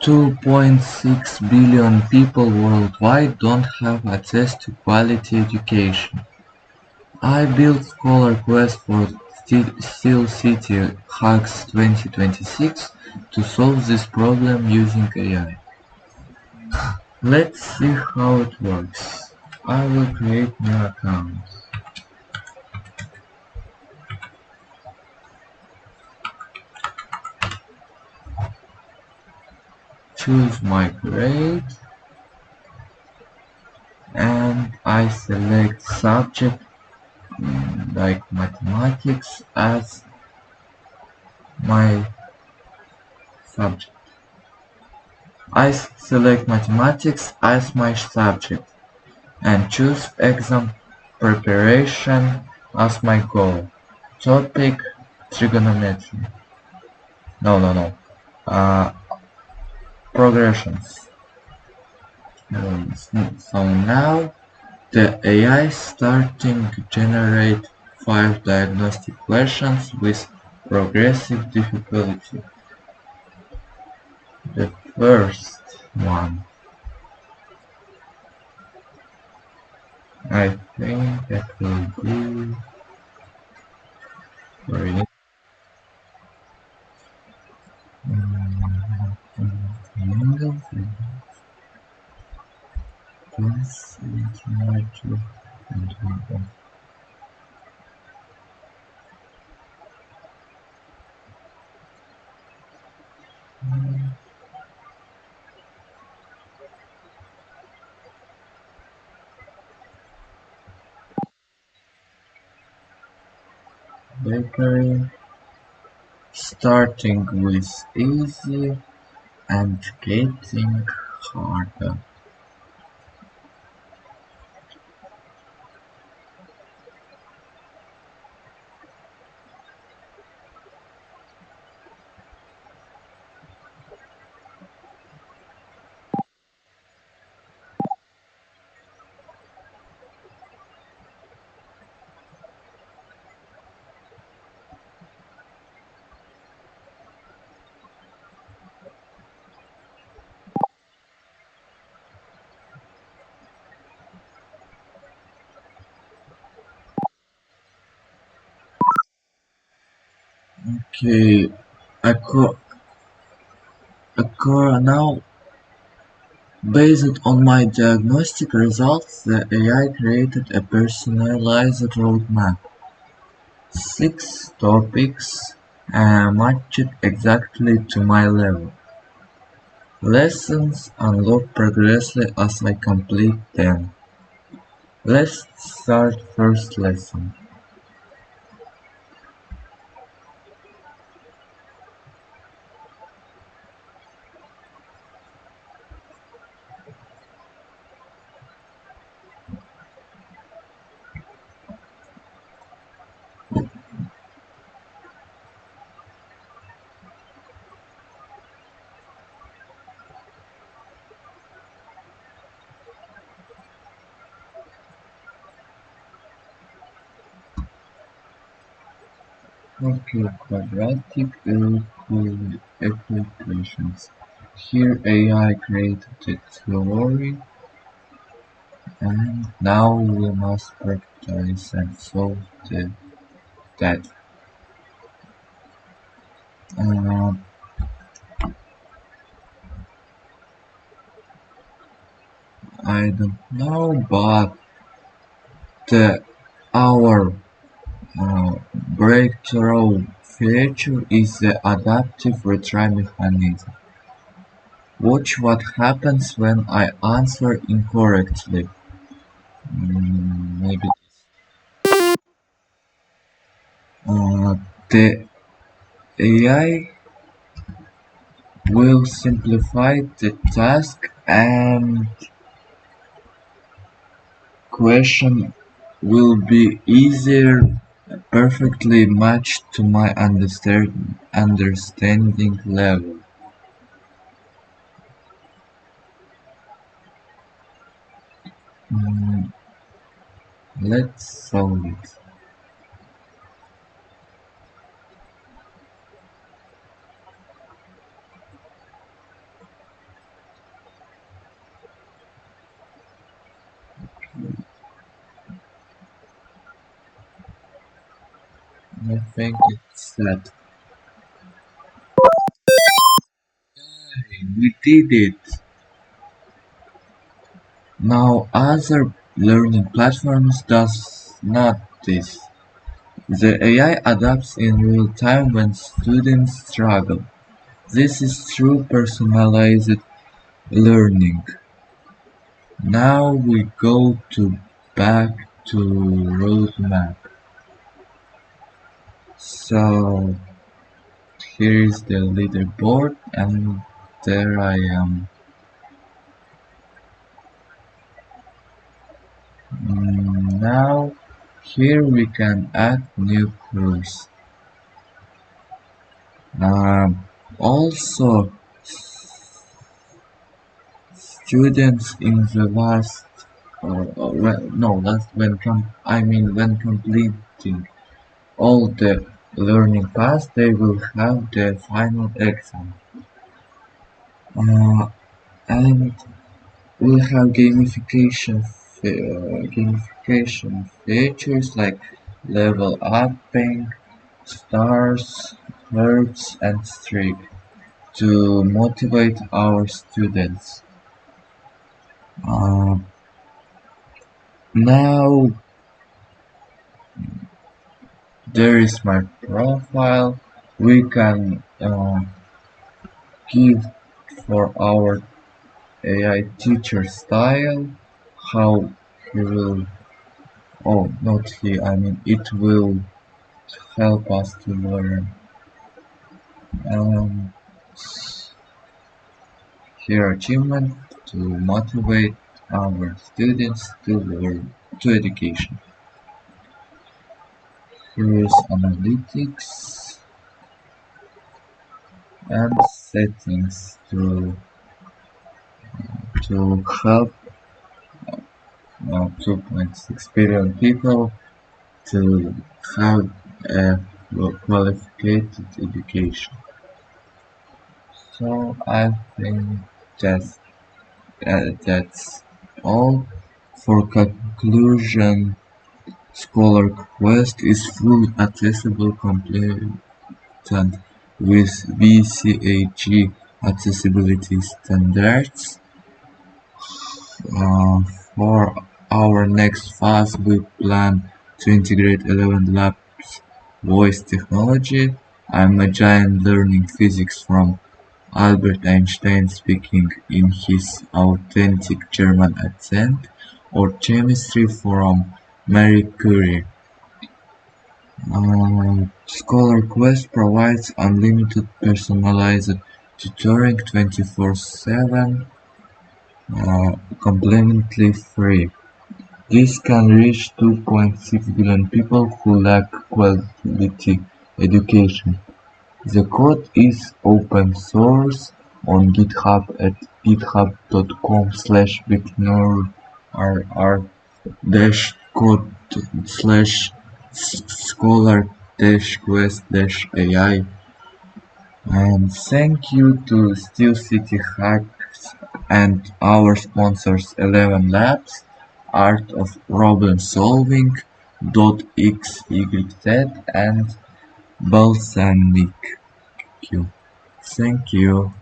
2.6 billion people worldwide don't have access to quality education. I built Scholar Quest for Steel City Hacks 2026 to solve this problem using AI. Let's see how it works. I will create new account. Choose my grade and I select subject like mathematics as my subject. I select mathematics as my subject and choose exam preparation as my goal. Topic trigonometry. No. Uh, Progressions. So now the AI starting to generate 5 diagnostic questions with progressive difficulty. The first one, I think that will be very triangles plus trigonometry and bakery, starting with easy and getting harder. Okay, now based on my diagnostic results, the AI created a personalized roadmap. 6 topics matched exactly to my level. Lessons unlock progressively as I complete them. Let's start first lesson. Okay, quadratic equations. Here AI created the theory and now we must practice and solve that. Uh, I don't know, but our breakthrough feature is the adaptive retry mechanism. Watch what happens when I answer incorrectly. Maybe the AI will simplify the task and question will be easier, perfectly matched to my understanding level. Mm, let's solve it. I think it's set. We did it! Now other learning platforms does not this. The AI adapts in real time when students struggle. This is true personalized learning. Now we go to back to roadmap. So here is the leaderboard and there I am. Now here we can add new course. Also students in the last when completing all the learning paths they will have the final exam. And we'll have gamification features like level upping, stars, hearts and streak to motivate our students. Uh, Now there is my profile. We can give for our AI teacher style how he will not he I mean it will help us to learn. Um, Here achievement to motivate our students to learn to education. Here is analytics and settings to help 2.6 billion people to have a qualified education. So I think that's that's all. For conclusion, Scholar Quest is fully accessible, compliant with BCAG accessibility standards. Uh, for our next phase, we plan to integrate 11 Labs voice technology. I'm a giant learning physics from Albert Einstein speaking in his authentic German accent, or chemistry from Marie Curie. Scholar Quest provides unlimited personalized tutoring 24/7, completely free. This can reach 2.6 billion people who lack quality education. The code is open source on GitHub at github.com/bitnord/scholar-quest-ai. And thank you to Steel City Hacks and our sponsors 11 Labs, Art of Problem Solving, .xyz and Balsamiq. Thank you.